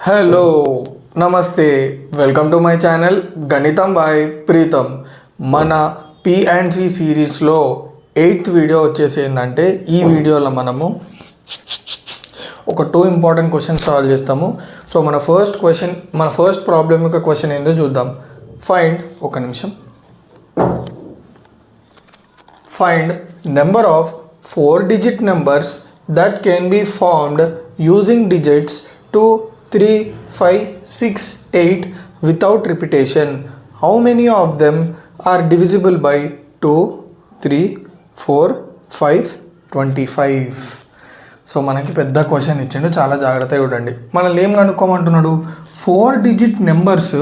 Hello నమస్తే welcome to my channel గణితం bye Pritam. మన P&C సిరీస్లో 8th వీడియో వచ్చేసి ఏంటంటే ఈ వీడియోలో మనము ఒక 2 ఇంపార్టెంట్ క్వశ్చన్స్ సాల్వ్ చేస్తాము. సో మన ఫస్ట్ ప్రాబ్లం యొక్క క్వశ్చన్ ఏంటో చూద్దాం. Find number of 4-digit numbers that can be formed using digits 2, 3, 5, 6, 8 without repetition. How many of them are divisible by 2, 3, 4, 5, 25? So మనకి పెద్ద క్వశ్చన్ ఇచ్చిండు, చాలా జాగ్రత్తగా చూడండి. మనల్ని ఏం కనుక్కోమంటున్నాడు? 4-digit నెంబర్స్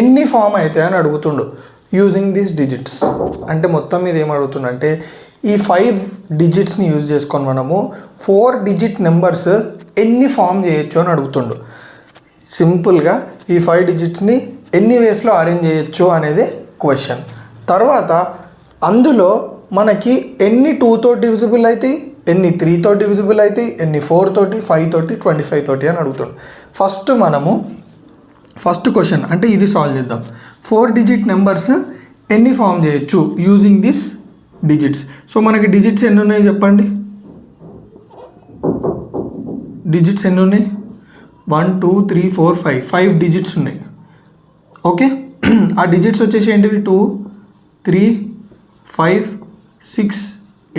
ఎన్ని ఫామ్ అవుతాయి అని అడుగుతుండు యూజింగ్ దీస్ డిజిట్స్. అంటే మొత్తం మీద ఏం అడుగుతుండంటే ఈ 5 డిజిట్స్ని యూజ్ చేసుకొని మనము 4-digit నెంబర్స్ ఎన్ని ఫామ్ చేయొచ్చు అని అడుగుతుండు. సింపుల్గా ఈ 5 డిజిట్స్ని ఎన్ని వేస్లో అరేంజ్ చేయొచ్చు అనేది క్వశ్చన్. తర్వాత అందులో మనకి ఎన్ని 2తో డివిజిబుల్ అవుతాయి, ఎన్ని 3తో డివిజిబుల్ అవుతాయి, ఎన్ని 4తోటి, 5తోటి, 25 తోటి అని అడుగుతుండు. ఫస్ట్ క్వశ్చన్ అంటే ఇది సాల్వ్ చేద్దాం. 4-digit నెంబర్స్ ఎన్ని ఫామ్ చేయొచ్చు యూజింగ్ దిస్ డిజిట్స్. సో మనకి డిజిట్స్ ఎన్ని ఉన్నాయి చెప్పండి. డిజిట్స్ ఎన్ని ఉన్నాయి? 1, 2, 3, 4, 5 డిజిట్స్ ఉన్నాయి. ఓకే, ఆ డిజిట్స్ వచ్చేసి ఏంటివి? 2, 3, 5, 6,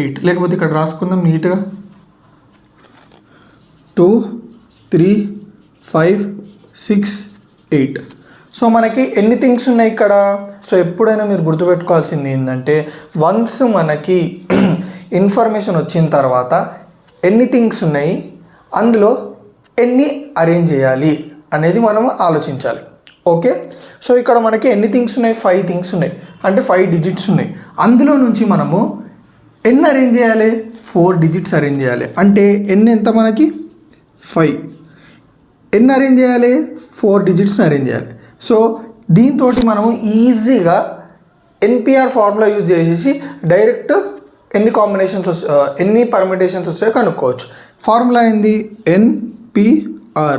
8. లేకపోతే ఇక్కడ రాసుకుందాం నీట్గా. 2, 3, 5, 6, 8. సో మనకి ఎన్ని థింగ్స్ ఉన్నాయి ఇక్కడ? సో ఎప్పుడైనా మీరు గుర్తుపెట్టుకోవాల్సింది ఏంటంటే వన్స్ మనకి ఇన్ఫర్మేషన్ వచ్చిన తర్వాత ఎన్ని థింగ్స్ ఉన్నాయి, అందులో ఎన్ని అరేంజ్ చేయాలి అనేది మనం ఆలోచించాలి. ఓకే, సో ఇక్కడ మనకి ఎన్ని థింగ్స్ ఉన్నాయి? 5 థింగ్స్ ఉన్నాయి, అంటే 5 డిజిట్స్ ఉన్నాయి. అందులో నుంచి మనము ఎన్ని అరేంజ్ చేయాలి? 4 డిజిట్స్ అరేంజ్ చేయాలి. అంటే ఎన్ని ఎంత మనకి? 5. ఎన్ని అరేంజ్ చేయాలి? 4 డిజిట్స్ని అరేంజ్ చేయాలి. సో దీంతో మనము ఈజీగా ఎన్పిఆర్ ఫార్ములా యూజ్ చేసేసి డైరెక్ట్ ఎన్ని కాంబినేషన్స్ ఎన్ని పర్మిటేషన్స్ వస్తాయో కనుక్కోవచ్చు. ఫార్ములా ఏంది? NPR,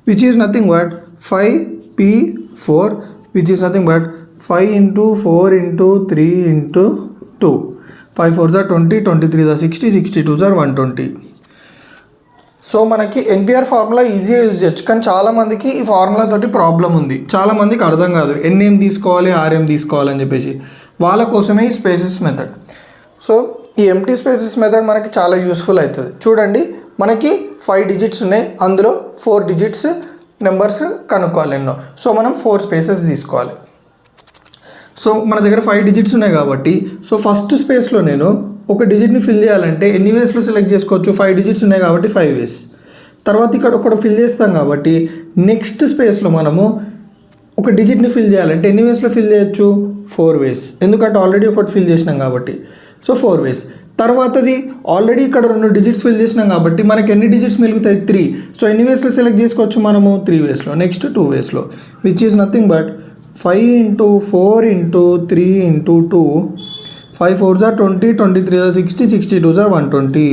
which is nothing but 5P4, which is nothing but 5 × 4 × 3 × 2. 5 4s are 20, 23s are 60, 62s are 120. So మనకి ఎన్పిఆర్ ఫార్ములా ఈజీగా యూజ్ చేయొచ్చు, కానీ చాలామందికి ఈ ఫార్ములా తోటి ప్రాబ్లం ఉంది. చాలామందికి అర్థం కాదు ఎన్నేం తీసుకోవాలి, ఆర్ఎం తీసుకోవాలని చెప్పేసి. వాళ్ళ కోసమే ఈ స్పేసెస్ మెథడ్. సో ఈ ఎంటీ స్పేసెస్ మెథడ్ మనకి చాలా యూస్ఫుల్ అవుతుంది. చూడండి, మనకి 5 డిజిట్స్ ఉన్నాయి, అందులో 4 డిజిట్స్ నెంబర్స్ కనుక్కోవాలి ఎన్నో. సో మనం 4 స్పేసెస్ తీసుకోవాలి. సో మన దగ్గర 5 డిజిట్స్ ఉన్నాయి కాబట్టి సో ఫస్ట్ స్పేస్లో నేను ఒక డిజిట్ని ఫిల్ చేయాలంటే ఎన్ని వేస్లో సెలెక్ట్ చేసుకోవచ్చు? 5 డిజిట్స్ ఉన్నాయి కాబట్టి 5 వేస్. తర్వాత ఇక్కడ ఒకటి ఫిల్ చేస్తాం కాబట్టి నెక్స్ట్ స్పేస్లో మనము ఒక డిజిట్ని ఫిల్ చేయాలంటే ఎన్ని వేస్లో ఫిల్ చేయొచ్చు? 4 వేస్, ఎందుకంటే ఆల్రెడీ ఒకటి ఫిల్ చేసినాం కాబట్టి. సో 4 వేస్. తర్వాతది ఆల్రెడీ ఇక్కడ 2 డిజిట్స్ ఫిల్ చేసినాం కాబట్టి మనకి ఎన్ని డిజిట్స్ మిగులుతాయి? 3. సో ఎన్ని వేస్లో సెలెక్ట్ చేసుకోవచ్చు మనము? 3 వేస్లో. నెక్స్ట్ 2 వేస్లో, which is nothing but 5 × 4 × 3 × 2. 5 4s are 20, 23s are 60, 62s are 120.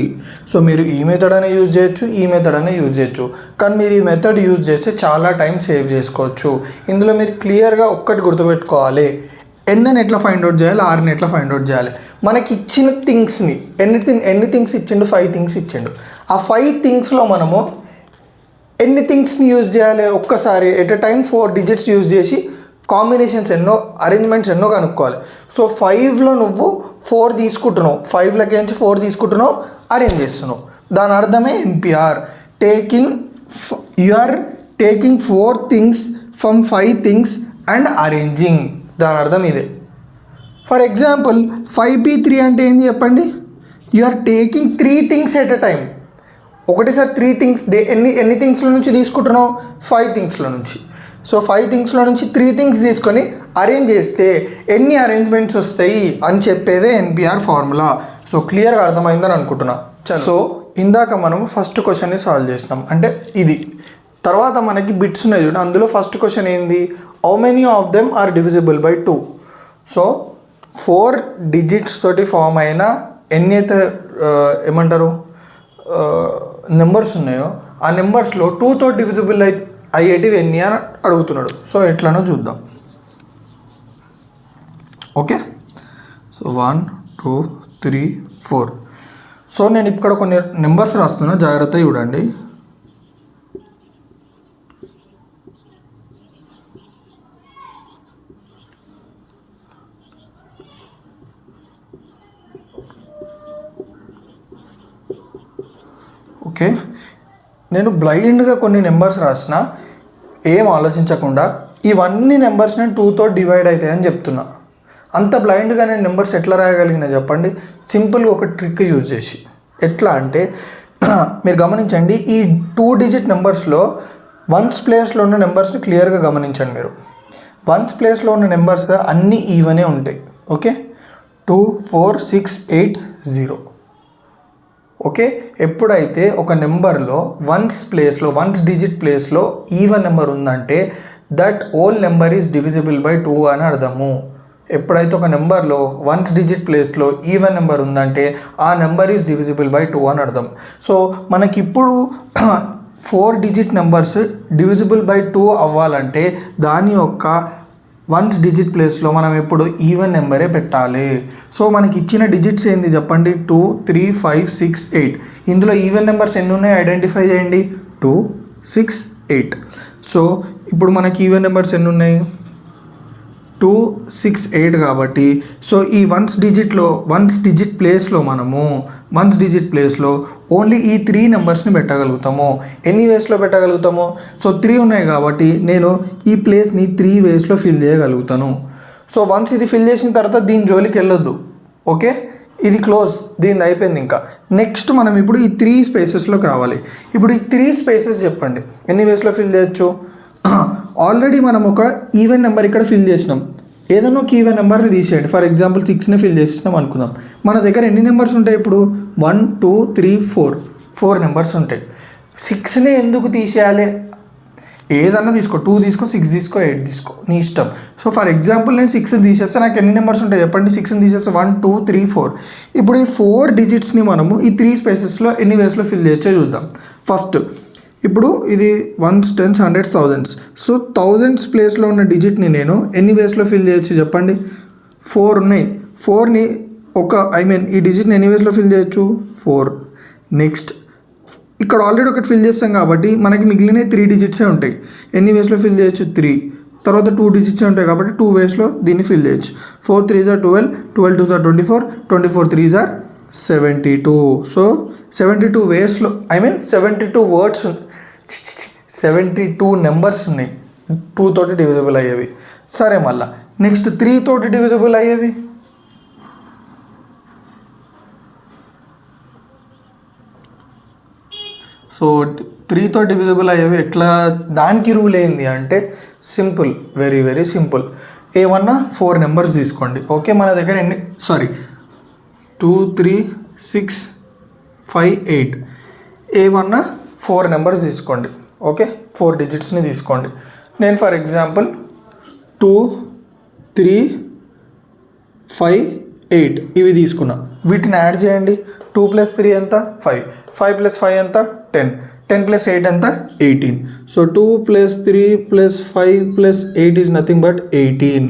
So మీరు ఈ మెథడ్ అనే యూజ్ చేయొచ్చు, ఈ మెథడ్ అనే యూజ్ చేయొచ్చు, కానీ మీరు ఈ మెథడ్ యూజ్ చేస్తే చాలా టైం సేవ్ చేసుకోవచ్చు. ఇందులో మీరు క్లియర్గా ఒక్కటి గుర్తుపెట్టుకోవాలి, ఎన్ని ఎట్లా ఫైండ్ అవుట్ చేయాలి, ఆర్ని ఎట్లా ఫైండ్ అవుట్ చేయాలి. మనకి ఇచ్చిన థింగ్స్ని ఎన్ని థింగ్స్ ఇచ్చిండు? 5 థింగ్స్ ఇచ్చిండు. ఆ 5 థింగ్స్లో మనము ఎన్ని థింగ్స్ని యూజ్ చేయాలి? ఒక్కసారి at a time 4 digits use చేసి కాంబినేషన్స్ ఎన్నో, అరేంజ్మెంట్స్ ఎన్నో కనుక్కోవాలి. సో 5లో నువ్వు 4 తీసుకుంటున్నావు, 5లకేంచి 4 తీసుకుంటున్నావు, అరేంజ్ చేస్తున్నావు. దాని అర్థమే NPR. You are taking 4 things from 5 things and arranging. దాని అర్థం ఇదే. ఫర్ ఎగ్జాంపుల్ 5P3 అంటే ఏంటి చెప్పండి? You are taking 3 things at a time. ఒకటేసారి 3 థింగ్స్ ఎన్ని థింగ్స్లో నుంచి తీసుకుంటున్నావు? 5 థింగ్స్లో నుంచి. సో 5 థింగ్స్లో నుంచి 3 థింగ్స్ తీసుకొని అరేంజ్ చేస్తే ఎన్ని అరేంజ్మెంట్స్ వస్తాయి అని చెప్పేదే ఎన్పిఆర్ ఫార్ములా. సో క్లియర్గా అర్థమైందని అనుకుంటున్నా. సో ఇందాక మనం ఫస్ట్ క్వశ్చన్ని సాల్వ్ చేసినాం, అంటే ఇది. తర్వాత మనకి బిట్స్ ఉన్నాయి చూడండి, అందులో ఫస్ట్ క్వశ్చన్ ఏంది? How many of them are divisible by 2. So 4 digits తోటి ఫామ్ అయిన ఎన్ని అయితే నెంబర్స్ ఉన్నాయో ఆ నెంబర్స్లో 2తో డివిజిబుల్ అయ్యేటివి ఎన్ని అని అడుగుతున్నాడు. సో ఎట్లనో చూద్దాం. Okay, so 1 2 3 4. సో నేను ఇక్కడ కొన్ని నెంబర్స్ రాస్తున్నా, జాగ్రత్తగా చూడండి. ఓకే, నేను బ్లైండ్గా కొన్ని నెంబర్స్ రాసిన, ఏం ఆలోచించకుండా ఇవన్నీ నెంబర్స్ నేను 2తో డివైడ్ అవుతాయని చెప్తున్నా. అంత బ్లైండ్గా నేను నెంబర్స్ ఎట్లా రాయగలిగినా చెప్పండి? సింపుల్గా ఒక ట్రిక్ యూజ్ చేసి. ఎట్లా అంటే మీరు గమనించండి, ఈ 2 డిజిట్ నెంబర్స్లో వన్స్ ప్లేస్లో ఉన్న నెంబర్స్ని క్లియర్గా గమనించండి. మీరు వన్స్ ప్లేస్లో ఉన్న నెంబర్స్ అన్నీ ఈవెనే ఉంటాయి. ఓకే, 2 4 6 8 0. ఓకే, ఎప్పుడైతే ఒక నెంబర్లో వన్స్ డిజిట్ ప్లేస్లో ఈవెన్ నెంబర్ ఉందంటే that whole number is divisible by 2 అని అర్థము. ఎప్పుడైతే ఒక నెంబర్లో వన్స్ డిజిట్ ప్లేస్లో ఈవెన్ నెంబర్ ఉందంటే ఆ నెంబర్ ఈజ్ డివిజిబుల్ బై 2 అని అర్థం. సో మనకిప్పుడు 4 డిజిట్ నెంబర్స్ డివిజిబుల్ బై 2 అవ్వాలంటే దాని యొక్క వన్స్ డిజిట్ ప్లేస్లో మనం ఎప్పుడు ఈవెన్ నెంబరే పెట్టాలి. సో మనకి ఇచ్చిన డిజిట్స్ ఏంది చెప్పండి? 2 3 5 6 8. ఇందులో ఈవెన్ నెంబర్స్ ఎన్ని ఉన్నాయి ఐడెంటిఫై చేయండి. 2 6 8. సో ఇప్పుడు మనకి ఈవెన్ నెంబర్స్ ఎన్ని ఉన్నాయి? 2 6 8 కాబట్టి సో ఈ వన్స్ డిజిట్ ప్లేస్లో ఓన్లీ ఈ 3 నెంబర్స్ని పెట్టగలుగుతాము. ఎన్ని వేస్లో పెట్టగలుగుతాము? సో 3 ఉన్నాయి కాబట్టి నేను ఈ ప్లేస్ని 3 వేస్లో ఫిల్ చేయగలుగుతాను. సో వన్స్ ఇది ఫిల్ చేసిన తర్వాత దీని జోలికి వెళ్ళొద్దు. ఓకే, ఇది క్లోజ్, దీని అయిపోయింది. ఇంకా నెక్స్ట్ మనం ఇప్పుడు ఈ 3 స్పేసెస్లోకి రావాలి. ఇప్పుడు ఈ 3 స్పేసెస్ చెప్పండి ఎన్ని వేస్లో ఫిల్ చేయొచ్చు? ఆల్రెడీ మనం ఒక ఈవెన్ నెంబర్ ఇక్కడ ఫిల్ చేసినాం. ఏదైనా ఒక ఈవెన్ నెంబర్ని తీసేయండి. ఫర్ ఎగ్జాంపుల్ 6ని ఫిల్ చేసినాం అనుకుందాం. మన దగ్గర ఎన్ని నెంబర్స్ ఉంటాయి ఇప్పుడు? 1 2 3 4 నెంబర్స్ ఉంటాయి. 6ని ఎందుకు తీసేయాలి? ఏదన్నా తీసుకో, 2 తీసుకో, 6 తీసుకో, 8 తీసుకో, నీ ఇష్టం. సో ఫర్ ఎగ్జాంపుల్ నేను 6 తీసేస్తే నాకు ఎన్ని నెంబర్స్ ఉంటాయి చెప్పండి? 6ని తీసేస్తే 1 2 3 4. ఇప్పుడు ఈ 4 డిజిట్స్ని మనము ఈ 3 స్పేసెస్లో ఎన్ని వేస్లో ఫిల్ చేయొచ్చో చూద్దాం. ఫస్ట్ ఇప్పుడు ఇది 1s 10s 100s 1000s. So 1000s ప్లేస్లో ఉన్న డిజిట్ని నేను ఎన్ని వేస్లో ఫిల్ చేయొచ్చు చెప్పండి? 4 ఉన్నాయి. 4ని ఈ డిజిట్ని ఎన్ని వేస్లో ఫిల్ చేయొచ్చు? 4. నెక్స్ట్ ఇక్కడ ఆల్రెడీ ఒకటి ఫిల్ చేస్తాం కాబట్టి మనకి మిగిలిన 3 డిజిట్సే ఉంటాయి. ఎన్ని వేస్లో ఫిల్ చేయొచ్చు? 3. తర్వాత 2 డిజిట్సే ఉంటాయి కాబట్టి 2 వేస్లో దీన్ని ఫిల్ చేయొచ్చు. 4 3s are 12, 12 2s are 24, 24 3s are 72. So 72 వేస్లో 72 words 72 numbers ఉన్నాయి 2 తోటి డివిజిబుల్ అయ్యేవి. సరే, మళ్ళా నెక్స్ట్ 3 తోటి డివిజిబుల్ అయ్యేవి. సో 3తో డివిజిబుల్ అయ్యేవి ఎట్లా? దానికి రూల్ ఏంది అంటే సింపుల్, వెరీ వెరీ సింపుల్. ఏమన్నా 4 నెంబర్స్ తీసుకోండి. ఓకే, మన దగ్గర 2 3 6 5 8. ఏమన్నా 4 నెంబర్స్ తీసుకోండి. ఓకే, 4 డిజిట్స్ని తీసుకోండి. నేను ఫర్ ఎగ్జాంపుల్ 2 3 5 8 ఇవి తీసుకున్నా. వీటిని యాడ్ చేయండి. 2 + 3 ఎంత? 5. 5 + 5 ఎంత? 10. 10 + 8 ఎంత? 18. So 2 + 3 + 5 + 8 is nothing but 18.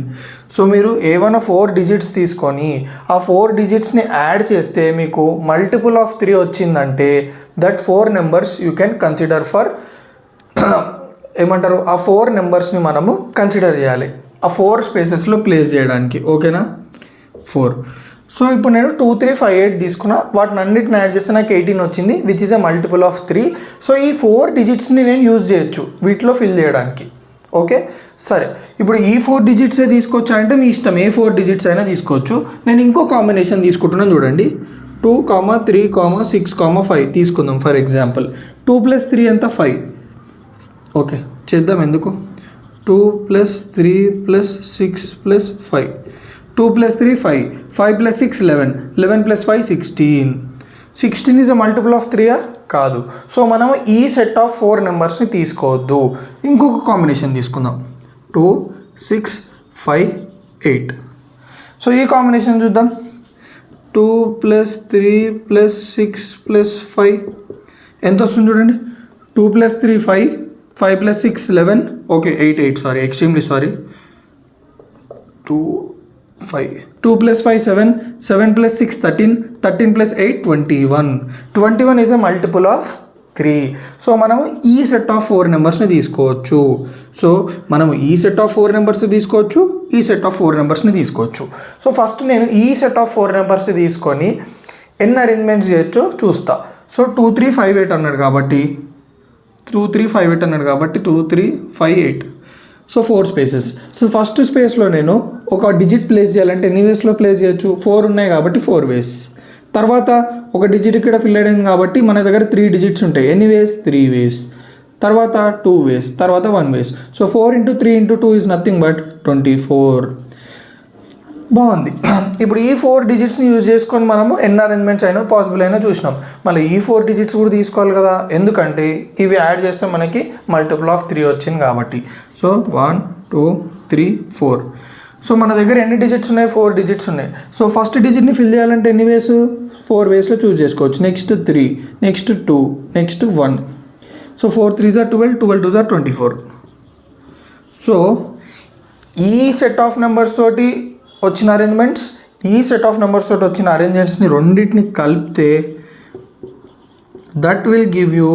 So మీరు ఏమైనా 4 డిజిట్స్ తీసుకొని ఆ 4 డిజిట్స్ని యాడ్ చేస్తే మీకు మల్టిపుల్ ఆఫ్ 3 వచ్చిందంటే that 4 numbers you can consider for ఏమంటారు? ఆ 4 నెంబర్స్ని మనము కన్సిడర్ చేయాలి ఆ 4 స్పేసెస్లో ప్లేస్ చేయడానికి. ఓకేనా? 4. సో ఇప్పుడు నేను 2 3 5 8 తీసుకున్నా. వాటిని అన్నిటిని యాడ్ చేస్తే నాకు 18 వచ్చింది, which is a multiple of 3. So ఈ 4 డిజిట్స్ని నేను యూజ్ చేయొచ్చు వీటిలో ఫిల్ చేయడానికి. ఓకే, సరే. ఇప్పుడు ఈ 4 డిజిట్సే తీసుకోవచ్చా అంటే మీ ఇష్టం, ఏ 4 డిజిట్స్ అయినా తీసుకోవచ్చు. నేను ఇంకో కాంబినేషన్ తీసుకుంటున్నాను చూడండి. 2 3 6 5 తీసుకుందాం ఫర్ ఎగ్జాంపుల్. 2 + 3 ఎంత? 5. ఓకే, చేద్దాం. ఎందుకు? 2 + 3 + 6 + 5. 2 + 3 5. 5 + 6 11. 11 + 5 16. 16 ఈజ్ అ మల్టిపుల్ ఆఫ్ 3 కాదు. సో మనం ఈ సెట్ ఆఫ్ 4 నెంబర్స్ని తీసుకోవద్దు. ఇంకొక కాంబినేషన్ తీసుకుందాం. 2 6 5 8. సో ఈ కాంబినేషన్ చూద్దాం. 2 + 3 + 6 + 5 ఎంత వస్తుంది చూడండి. 2 + 3 5, 5 plus 6 11, okay 8 sorry, extremely sorry, 2 5, 2 plus 5 7, 7 plus 6 13, 13 plus 8 21, 21 is a multiple of 3. So మనము ఈ సెట్ ఆఫ్ 4 నెంబర్స్ని తీసుకోవచ్చు. సో మనము ఈ సెట్ ఆఫ్ 4 నెంబర్స్ తీసుకోవచ్చు, ఈ సెట్ ఆఫ్ 4 నెంబర్స్ని తీసుకోవచ్చు. సో ఫస్ట్ నేను ఈ సెట్ ఆఫ్ 4 నెంబర్స్ తీసుకొని ఎన్ని అరేంజ్మెంట్స్ చేయొచ్చో చూస్తా. సో 2 3 5 8 అన్నాడు కాబట్టి 2 3 5 8 అన్నాడు కాబట్టి 2 3 5 8. So 4 spaces. సో ఫస్ట్ స్పేస్లో నేను ఒక డిజిట్ ప్లేస్ చేయాలంటే ఎన్ని వేస్లో ప్లేస్ చేయొచ్చు? 4 ఉన్నాయి కాబట్టి 4 వేస్. తర్వాత ఒక డిజిట్ ఇక్కడ ఫిల్ అయ్యింది కాబట్టి మన దగ్గర 3 డిజిట్స్ ఉంటాయి. ఎన్ని వేస్? 3 వేస్. తర్వాత 2 వేస్, తర్వాత 1 వేస్. So 4 into 3 into 2 is nothing but 24. బాగుంది. ఇప్పుడు ఈ 4 డిజిట్స్ని యూజ్ చేసుకొని మనము ఎన్ని అరేంజ్మెంట్స్ అయినా పాసిబుల్ అయినా చూసినాం. మళ్ళీ ఈ 4 డిజిట్స్ కూడా తీసుకోవాలి కదా, ఎందుకంటే ఇవి యాడ్ చేస్తే మనకి మల్టిపుల్ ఆఫ్ 3 వచ్చింది కాబట్టి. సో 1 2 3 4. సో మన దగ్గర ఎన్ని డిజిట్స్ ఉన్నాయి? 4 డిజిట్స్ ఉన్నాయి. సో ఫస్ట్ డిజిట్ని ఫిల్ చేయాలంటే ఎన్ని వేస్? 4 వేస్లో చూస్ చేసుకోవచ్చు. Next 3, next 2, next 1. So 4 3s are 12, 12 2s are 24. So ఈ సెట్ ఆఫ్ నెంబర్స్ తోటి వచ్చిన అరేంజ్మెంట్స్, ఈ సెట్ ఆఫ్ నెంబర్స్ తోటి వచ్చిన అరేంజ్మెంట్స్ని రెండింటిని కలిపితే that will give you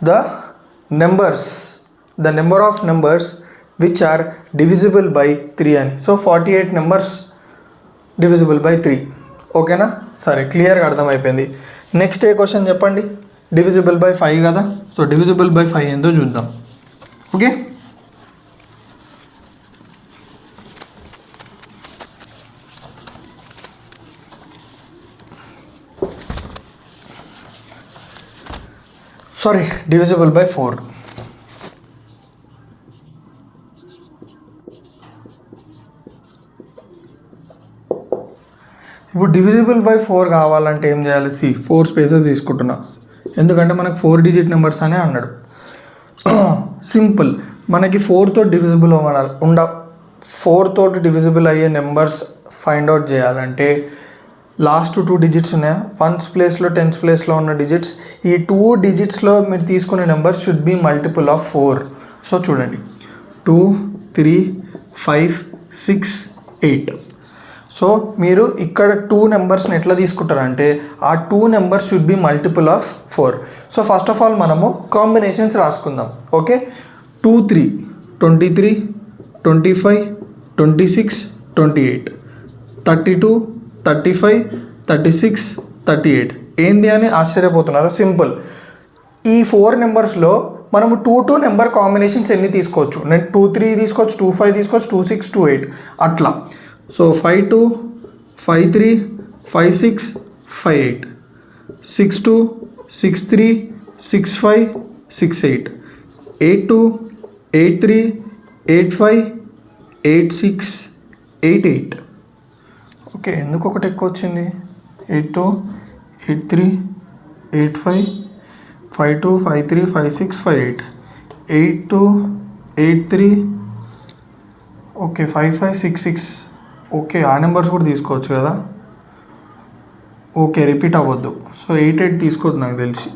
the number of numbers which are divisible by 3 అని. So 48 numbers divisible by 3. ఓకేనా? సరే, క్లియర్గా అర్థమైపోయింది. నెక్స్ట్ ఏ క్వశ్చన్ చెప్పండి. డివిజిబుల్ బై 5 కదా. సో డివిజిబుల్ బై 5 ఏందో చూద్దాం. Okay, sorry, divisible by 4. ఇప్పుడు డివిజిబుల్ బై 4 కావాలంటే ఏం చేయాలి? 4 స్పేసెస్ తీసుకుంటున్నా, ఎందుకంటే మనకు 4 డిజిట్ నెంబర్స్ అనే అన్నాడు. సింపుల్. మనకి 4 తోటి డివిజిబుల్ 4 తోటి డివిజిబుల్ అయ్యే నెంబర్స్ ఫైండ్ అవుట్ చేయాలంటే లాస్ట్ 2 డిజిట్స్ ఉన్నాయా, 1th ప్లేస్లో 10th ప్లేస్లో ఉన్న డిజిట్స్, ఈ 2 డిజిట్స్లో మీరు తీసుకునే numbers should be multiple of 4. So చూడండి, 2 3 5 6 8. సో మీరు ఇక్కడ 2 నెంబర్స్ని ఎట్లా తీసుకుంటారంటే ఆ 2 numbers should be multiple of 4. So first of all మనము కాంబినేషన్స్ రాసుకుందాం. ఓకే, 2 3 23 25 26 28 32 35 36 38. ఏంది అని ఆశ్చర్యపోతున్నారు? సింపుల్. ఈ 4 నెంబర్స్లో మనము 2 2 నెంబర్ కాంబినేషన్స్ ఎన్ని తీసుకోవచ్చు? నేను 2 3 తీసుకోవచ్చు, 2 5 తీసుకోవచ్చు, 2 6 2 8 అట్లా. సో 5 2 5 3 5 6 5 8 6 2 6 3 6 5 6 8 8 2 8 3 8 5 8 6 8 8. ఓకే, ఎందుకు ఒకటి ఎక్కువ వచ్చింది? 8 2 8 3 8 5 5 2 5 3 5 6 5 8 8 2 8 3 ఓకే 5 5 6 6. ఓకే, ఆ నెంబర్స్ కూడా తీసుకోవచ్చు కదా. ఓకే, రిపీట్ అవ్వద్దు. సో 8 8 తీసుకోవద్దు నాకు తెలిసి.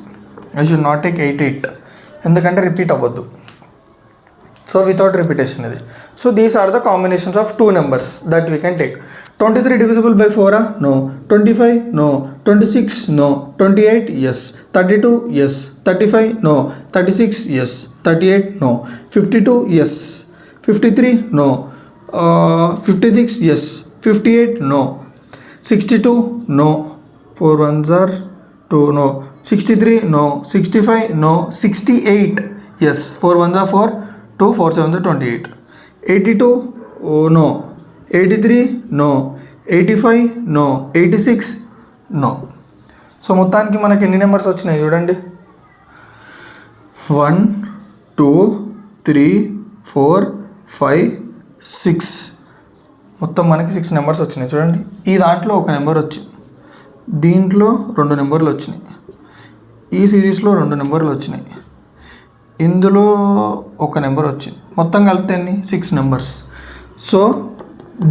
ఐ షుడ్ నాట్ టేక్ 8 8 ఎందుకంటే రిపీట్ అవ్వద్దు. సో వితౌట్ రిపీటేషన్ ఇది. So these are the combinations of 2 numbers that we can take. 23 divisible by 4? No. 25? No. 26? No. 28? Yes. 32? Yes. 35? No. 36? Yes. 38? No. 52? Yes. 53? No. 56? Yes. 58? No. 62? No. 4 ones are 2? No. 63? No. 65? No. 68? Yes. 4 ones are 4. 2 4 7s are 28. 82? Oh no. 83? No. 85? No. 86? No. So మొత్తానికి మనకి ఎన్ని numbers వచ్చినాయి చూడండి. 1 2 3 4 5 6. మొత్తం మనకి 6 numbers వచ్చినాయి చూడండి. ఈ దాంట్లో ఒక నెంబర్ వచ్చింది, దీంట్లో 2 నెంబర్లు వచ్చినాయి, ఈ సిరీస్లో 2 నెంబర్లు వచ్చినాయి, ఇందులో ఒక నెంబర్ వచ్చింది. మొత్తం కలిపితే ఎన్ని? 6 నెంబర్స్. సో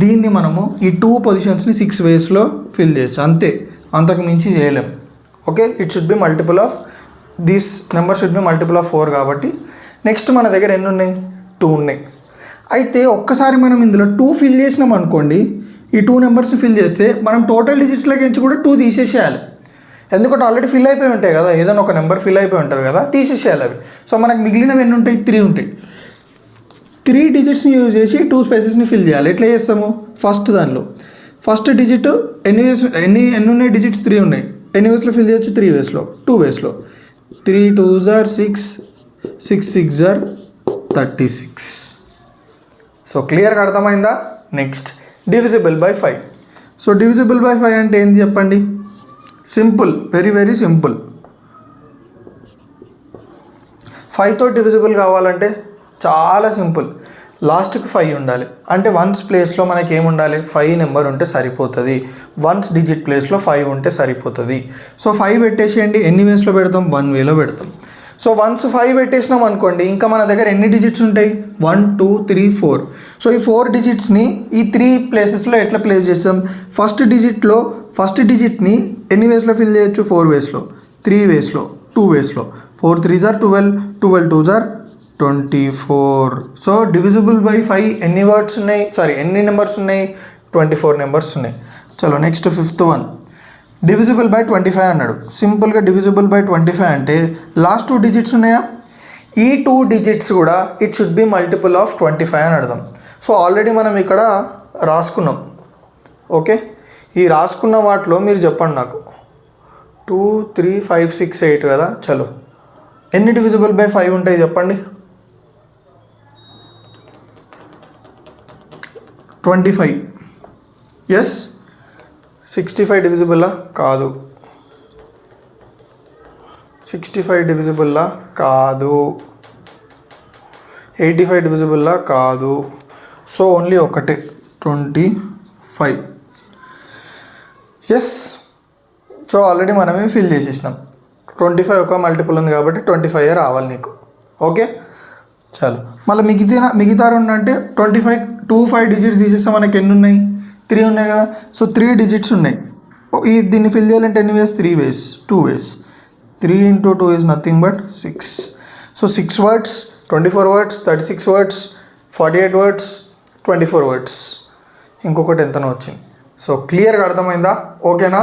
దీన్ని మనము ఈ 2 పొజిషన్స్ని 6 వేస్లో ఫిల్ చేయొచ్చు, అంతే, అంతకు మించి చేయలేం. Okay, it should be multiple of this number should be multiple of 4 కాబట్టి నెక్స్ట్ మన దగ్గర ఎన్ని ఉన్నాయి, 2 ఉన్నాయి. అయితే ఒక్కసారి మనం ఇందులో 2 ఫిల్ చేసినాం అనుకోండి, ఈ 2 నెంబర్స్ని ఫిల్ చేస్తే మనం టోటల్ డిజిట్స్లోకి నుంచి కూడా 2 తీసేసేయాలి. ఎందుకంటే ఆల్రెడీ ఫిల్ అయిపోయి ఉంటాయి కదా, ఏదైనా ఒక నెంబర్ ఫిల్ అయిపోయి ఉంటుంది కదా, తీసేసేయాలి అవి. సో మనకు మిగిలినవి ఎన్ని ఉంటాయి, 3 ఉంటాయి. 3 డిజిట్స్ని యూజ్ చేసి 2 స్పేసెస్ని ఫిల్ చేయాలి. ఎట్లా చేస్తాము, ఫస్ట్ డిజిట్ ఎన్ని ఉన్నాయి డిజిట్స్, 3 ఉన్నాయి. ఎన్ని వేస్లో ఫిల్ చేయొచ్చు, 3 వేస్లో, 2 వేస్లో. 3 2s are 6, 6 6s are 36. So క్లియర్గా అర్థమైందా? Next divisible by 5. So divisible by 5 అంటే ఏంటి చెప్పండి? Simple, very very simple. 5తో డివిజిబుల్ కావాలంటే చాలా సింపుల్, లాస్ట్కి 5 ఉండాలి. అంటే వన్స్ ప్లేస్లో మనకి ఏముండాలి, 5 నెంబర్ ఉంటే సరిపోతుంది. వన్స్ డిజిట్ ప్లేస్లో 5 ఉంటే సరిపోతుంది. సో 5 పెట్టేసేయండి. ఎన్ని వేస్లో పెడతాం, 1 వేలో పెడతాం. సో వన్స్ 5 పెట్టేసినాం అనుకోండి, ఇంకా మన దగ్గర ఎన్ని డిజిట్స్ ఉంటాయి, 1 2 3 4. సో ఈ 4 డిజిట్స్ని ఈ 3 ప్లేసెస్లో ఎట్లా ప్లేస్ చేస్తాం, ఫస్ట్ డిజిట్ని ఎన్ని వేస్లో ఫిల్ చేయొచ్చు, 4 వేస్లో, 3 వేస్లో, 2 వేస్లో. 4 3s are 12, 12 2s are 24. So divisible by 5 ఎన్ని నెంబర్స్ ఉన్నాయి, 24 నెంబర్స్ ఉన్నాయి. చలో next 5th one, divisible by 25 అన్నాడు. సింపుల్గా డివిజిబుల్ బై 25 అంటే లాస్ట్ 2 డిజిట్స్ ఉన్నాయా, ఈ 2 డిజిట్స్ కూడా it should be multiple of 25 అని అర్థం. సో ఆల్రెడీ మనం ఇక్కడ రాసుకున్నాం. ఓకే, ఈ రాసుకున్న వాటిలో మీరు చెప్పండి నాకు, 2 3 5 6 8 కదా. చలో ఎన్ని డివిజిబుల్ బై 5 ఉంటాయి చెప్పండి, 25. ఎస్, 65 డివిజిబుల్లా కాదు, 65 డివిజిబుల్లా కాదు, 85 డివిజిబుల్లా కాదు. సో ఓన్లీ ఒకటే, 25. ఎస్, సో ఆల్రెడీ మనమే ఫిల్ చేసేసినాం. 25 ఒక మల్టిపుల్ ఉంది కాబట్టి 25 రావాలి నీకు. ఓకే, చాలు. మళ్ళీ మిగతా రెండు అంటే 5 డిజిట్స్ తీసేస్తే మనకి ఎన్ని ఉన్నాయి, 3 ఉన్నాయి కదా. సో 3 డిజిట్స్ ఉన్నాయి. దీన్ని ఫిల్ చేయాలంటే ఎన్ని వేస్, 3 వేస్, 2 వేస్. 3 into 2 is nothing but 6. So 6 words, 24 words, 36 words, 48 words, 24 words. ఇంకొకటి ఎంతనో వచ్చింది. సో క్లియర్గా అర్థమైందా? ఓకేనా?